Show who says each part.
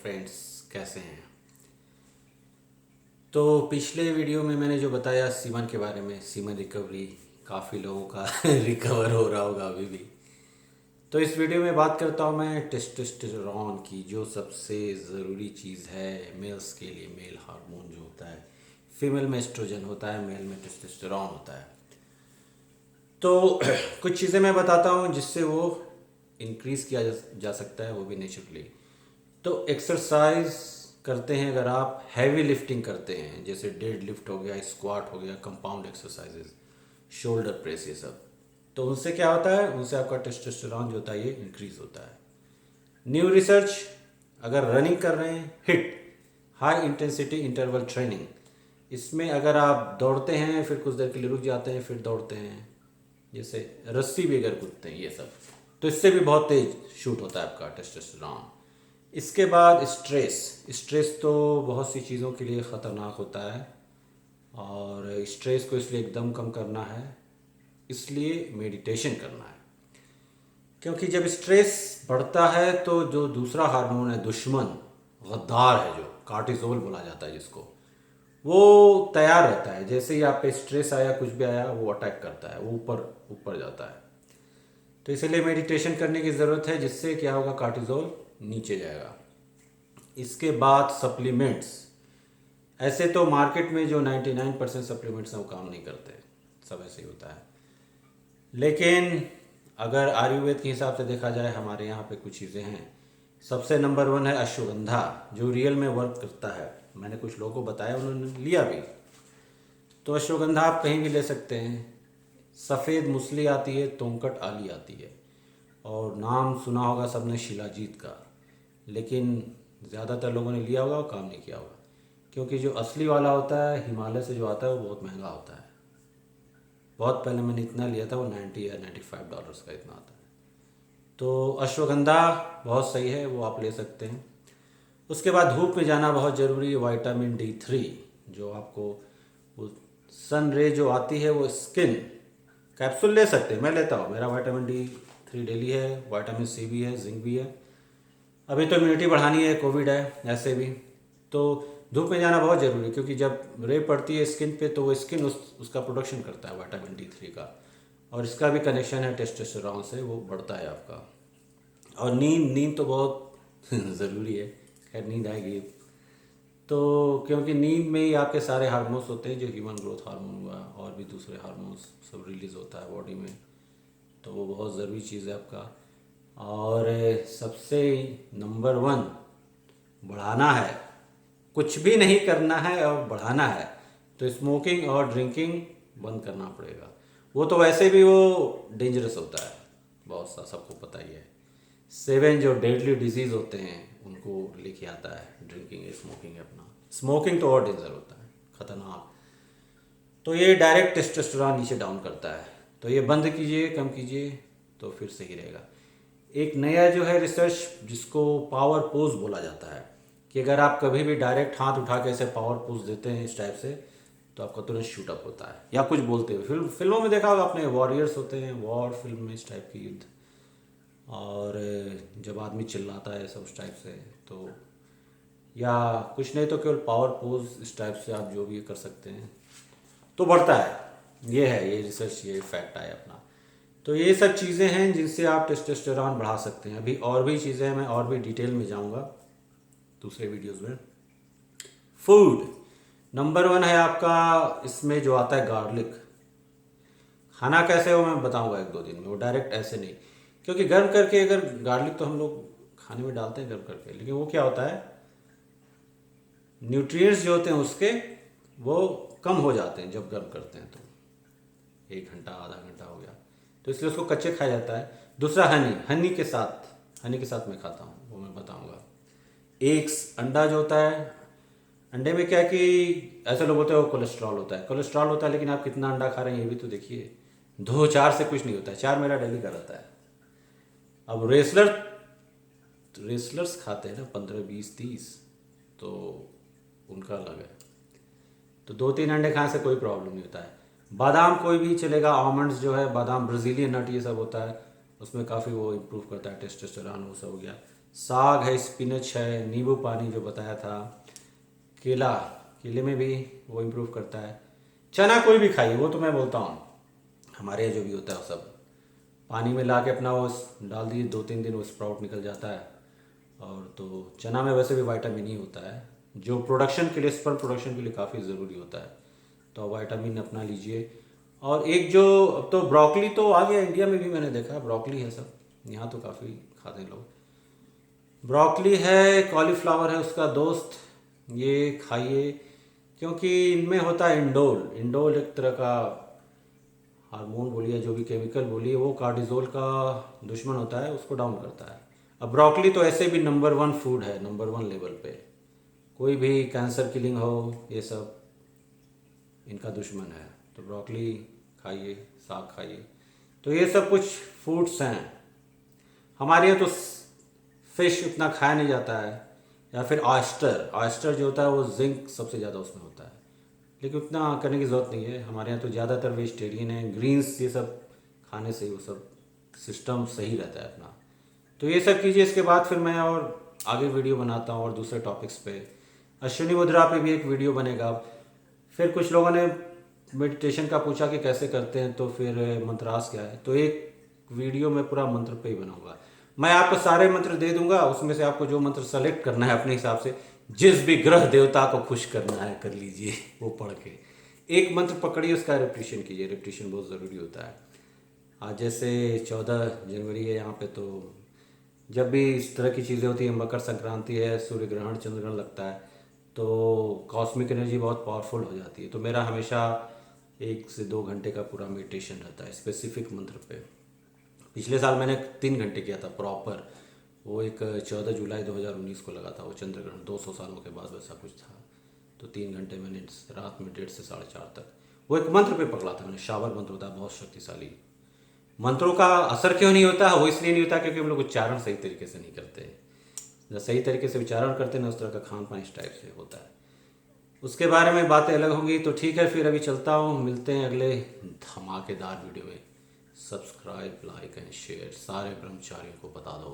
Speaker 1: Friends, कैसे हैं। तो पिछले वीडियो में मैंने जो बताया सीमन के बारे में, सीमन रिकवरी, काफ़ी लोगों का रिकवर हो रहा होगा अभी भी। तो इस वीडियो में बात करता हूँ मैं टेस्टोस्टेरोन की, जो सबसे ज़रूरी चीज़ है मेल्स के लिए। मेल हार्मोन जो होता है, फीमेल में एस्ट्रोजन होता है, मेल में टेस्टोस्टेरोन होता है। तो कुछ चीज़ें मैं बताता हूँ जिससे वो इंक्रीज़ किया जा सकता है, वो भी नेचुरली। तो एक्सरसाइज करते हैं अगर आप, हैवी लिफ्टिंग करते हैं, जैसे डेड लिफ्ट हो गया, स्क्वाट हो गया, कंपाउंड एक्सरसाइजेज, शोल्डर प्रेस, ये सब, तो उनसे क्या होता है, उनसे आपका टेस्टोस्टेरोन जो होता है ये इंक्रीज होता है। न्यू रिसर्च, अगर रनिंग कर रहे हैं, hit high intensity interval training, इसमें अगर आप दौड़ते हैं, फिर कुछ देर के लिए रुक जाते हैं, फिर दौड़ते हैं, जैसे रस्सी भी अगर कूदते हैं, ये सब, तो इससे भी बहुत तेज शूट होता है आपका टेस्टोस्टेरोन। इसके बाद स्ट्रेस। स्ट्रेस तो बहुत सी चीज़ों के लिए ख़तरनाक होता है, और स्ट्रेस को इसलिए एकदम कम करना है, इसलिए मेडिटेशन करना है। क्योंकि जब स्ट्रेस बढ़ता है तो जो दूसरा हार्मोन है, दुश्मन, गद्दार है, जो कार्टिसोल बोला जाता है जिसको, वो तैयार रहता है। जैसे ही आप पे स्ट्रेस आया, कुछ भी आया, वो अटैक करता है, वो ऊपर ऊपर जाता है। तो इसलिए मेडिटेशन करने की ज़रूरत है, जिससे क्या होगा, कार्टिसोल नीचे जाएगा। इसके बाद सप्लीमेंट्स। ऐसे तो मार्केट में जो 99% सप्लीमेंट्स हैं वो काम नहीं करते, सब ऐसे ही होता है। लेकिन अगर आयुर्वेद के हिसाब से देखा जाए, हमारे यहाँ पे कुछ चीज़ें हैं। सबसे नंबर 1 है अश्वगंधा, जो रियल में वर्क करता है। मैंने कुछ लोगों को बताया, उन्होंने लिया भी। तो अश्वगंधा आप कहीं भी ले सकते हैं। सफ़ेद मुसली आती है, तोंकट आली आती है, और नाम सुना होगा सबने शिलाजीत का, लेकिन ज़्यादातर लोगों ने लिया होगा और काम नहीं किया होगा। क्योंकि जो असली वाला होता है, हिमालय से जो आता है, वो बहुत महंगा होता है। बहुत पहले मैंने इतना लिया था, वो 90 या $95 का इतना आता है। तो अश्वगंधा बहुत सही है, वो आप ले सकते हैं। उसके बाद धूप में जाना बहुत ज़रूरी है। विटामिन D3, जो आपको वो सन रे जो आती है, वो स्किन कैप्सूल ले सकते हैं, मैं लेता हूँ। मेरा विटामिन D3 डेली है, विटामिन सी भी है, जिंक भी है। अभी तो इम्यूनिटी बढ़ानी है, कोविड है ऐसे भी। तो धूप में जाना बहुत ज़रूरी है, क्योंकि जब रे पड़ती है स्किन पे, तो वो स्किन उसका प्रोडक्शन करता है विटामिन D3 का, और इसका भी कनेक्शन है टेस्टोस्टेरोन से, वो बढ़ता है आपका। और नींद, नींद तो बहुत ज़रूरी है। खैर, नींद आएगी तो, क्योंकि नींद में ही आपके सारे हार्मोन्स होते हैं, जो ह्यूमन ग्रोथ हार्मोन हुआ और भी दूसरे हार्मोन्स सब रिलीज़ होता है बॉडी में। तो वो बहुत ज़रूरी चीज़ है आपका। और सबसे नंबर 1, बढ़ाना है, कुछ भी नहीं करना है और बढ़ाना है, तो स्मोकिंग और ड्रिंकिंग बंद करना पड़ेगा। वो तो वैसे भी वो डेंजरस होता है, बहुत सा, सबको पता ही है। 7 जो डेडली डिजीज़ होते हैं उनको लेके आता है ड्रिंकिंग, स्मोकिंग है अपना। स्मोकिंग तो और डेंजर होता है, ख़तरनाक। तो ये डायरेक्ट टेस्टोस्टेरोन नीचे डाउन करता है। तो ये बंद कीजिए, कम कीजिए, तो फिर सही रहेगा। एक नया जो है रिसर्च, जिसको पावर पोज बोला जाता है, कि अगर आप कभी भी डायरेक्ट हाथ उठा के ऐसे पावर पोज देते हैं इस टाइप से, तो आपका तुरंत शूट अप होता है। या कुछ बोलते हुए, फिल्मों में देखा होगा आपने, वॉरियर्स होते हैं, वॉर फिल्म में इस टाइप की युद्ध, और जब आदमी चिल्लाता है सब उस टाइप से, तो या कुछ नहीं तो केवल पावर पोज इस टाइप से आप जो भी कर सकते हैं, तो बढ़ता है। ये है, ये रिसर्च, ये फैक्ट आया अपना। तो ये सब चीज़ें हैं जिनसे आप टेस्टोस्टेरोन बढ़ा सकते हैं। अभी और भी चीज़ें हैं, मैं और भी डिटेल में जाऊंगा दूसरे वीडियोस में। फूड नंबर 1 है आपका, इसमें जो आता है गार्लिक। खाना कैसे हो मैं बताऊंगा 1-2 दिन में, वो डायरेक्ट ऐसे नहीं। क्योंकि गर्म करके, अगर गार्लिक तो हम लोग खाने में डालते हैं गर्म करके, लेकिन वो क्या होता है, न्यूट्रिएंट्स जो होते हैं उसके, वो कम हो जाते हैं जब गर्म करते हैं। तो 1 घंटा, आधा घंटा हो गया, तो इसलिए उसको कच्चे खाया जाता है। दूसरा हनी, हनी के साथ मैं खाता हूँ, वो मैं बताऊँगा। एग्स, अंडा जो होता है, अंडे में क्या है कि ऐसे लोग बोलते हैं वो कोलेस्ट्रॉल होता है, कोलेस्ट्रॉल होता है, लेकिन आप कितना अंडा खा रहे हैं ये भी तो देखिए। 2-4 से कुछ नहीं होता है, 4 मेरा डेली का रहता है। अब रेसलर्स खाते हैं ना 15-20-30, तो उनका अलग है। तो 2-3 अंडे खाने से कोई प्रॉब्लम नहीं होता है। बादाम कोई भी चलेगा, आमंड्स जो है, बादाम, ब्राज़ीलियन नट, ये सब होता है, उसमें काफ़ी वो इम्प्रूव करता है टेस्टोस्टेरोन, वो सब हो गया। साग है, स्पिनच है, नींबू पानी जो बताया था, केला, केले में भी वो इम्प्रूव करता है। चना कोई भी खाइए, वो तो मैं बोलता हूँ हमारे यहाँ जो भी होता है वो सब पानी में ला के अपना वो डाल दिए, 2-3 दिन वो स्प्राउट निकल जाता है। और तो चना में वैसे भी विटामिन ई होता है जो प्रोडक्शन के लिए, स्पर्म प्रोडक्शन के लिए काफ़ी ज़रूरी होता है, तो विटामिन अपना लीजिए। और एक जो अब तो ब्रोकली तो आ गया इंडिया में भी, मैंने देखा ब्रोकली है सब, यहाँ तो काफ़ी खाते हैं लोग। ब्रोकली है, कॉलीफ्लावर है उसका दोस्त, ये खाइए क्योंकि इनमें होता है इंडोल। इंडोल एक तरह का हार्मोन बोलिए, जो भी केमिकल बोलिए, वो कार्टिजोल का दुश्मन होता है, उसको डाउन करता है। अब ब्रोकली तो ऐसे भी नंबर 1 फूड है, नंबर 1 लेवल पे। कोई भी कैंसर किलिंग हो, ये सब इनका दुश्मन है। तो ब्रोकली खाइए, साग खाइए। तो ये सब कुछ फूड्स हैं। हमारे यहाँ तो फिश उतना खाया नहीं जाता है, या फिर ऑयस्टर, ऑयस्टर जो होता है वो जिंक सबसे ज़्यादा उसमें होता है, लेकिन उतना करने की ज़रूरत नहीं है। हमारे यहाँ तो ज़्यादातर वेजिटेरियन है, ग्रीन्स ये सब खाने से वो सब सिस्टम सही रहता है अपना। तो ये सब कीजिए, इसके बाद फिर मैं और आगे वीडियो बनाता हूँ और दूसरे टॉपिक्स पे। अश्विनी मुद्रा पे भी एक वीडियो बनेगा। फिर कुछ लोगों ने मेडिटेशन का पूछा कि कैसे करते हैं, तो फिर मंत्रास क्या है, तो एक वीडियो में पूरा मंत्र पे ही बनाऊंगा। मैं आपको सारे मंत्र दे दूंगा, उसमें से आपको जो मंत्र सेलेक्ट करना है अपने हिसाब से, जिस भी ग्रह देवता को खुश करना है कर लीजिए वो पढ़ के। एक मंत्र पकड़िए, उसका रिपीटेशन कीजिए, रिपीटेशन बहुत ज़रूरी होता है। आज जैसे 14 जनवरी है यहाँ पे, तो जब भी इस तरह की चीज़ें होती है, मकर संक्रांति है, सूर्य ग्रहण, चंद्र ग्रहण लगता है, तो कॉस्मिक एनर्जी बहुत पावरफुल हो जाती है। तो मेरा हमेशा 1 से 2 घंटे का पूरा मेडिटेशन रहता है स्पेसिफिक मंत्र पे। पिछले साल मैंने 3 घंटे किया था प्रॉपर, वो एक 14 जुलाई 2019 को लगा था वो चंद्र ग्रहण, 200 सालों के बाद वैसा कुछ था। तो 3 घंटे मैंने रात में 1:30 से 4:30 तक वो एक मंत्र पे पकड़ा था मैंने। शावर मंत्र होता है, बहुत शक्तिशाली। मंत्रों का असर क्यों नहीं होता, वो इसलिए नहीं होता क्योंकि हम लोग उच्चारण सही तरीके से नहीं करते। जब सही तरीके से उच्चारण करते हैं ना, उस तरह का खान पान इस टाइप से होता है। उसके बारे में बातें अलग होंगी। तो ठीक है, फिर अभी चलता हूँ, मिलते हैं अगले धमाकेदार वीडियो में। सब्सक्राइब, लाइक एंड शेयर सारे ब्रह्मचारियों को बता दो।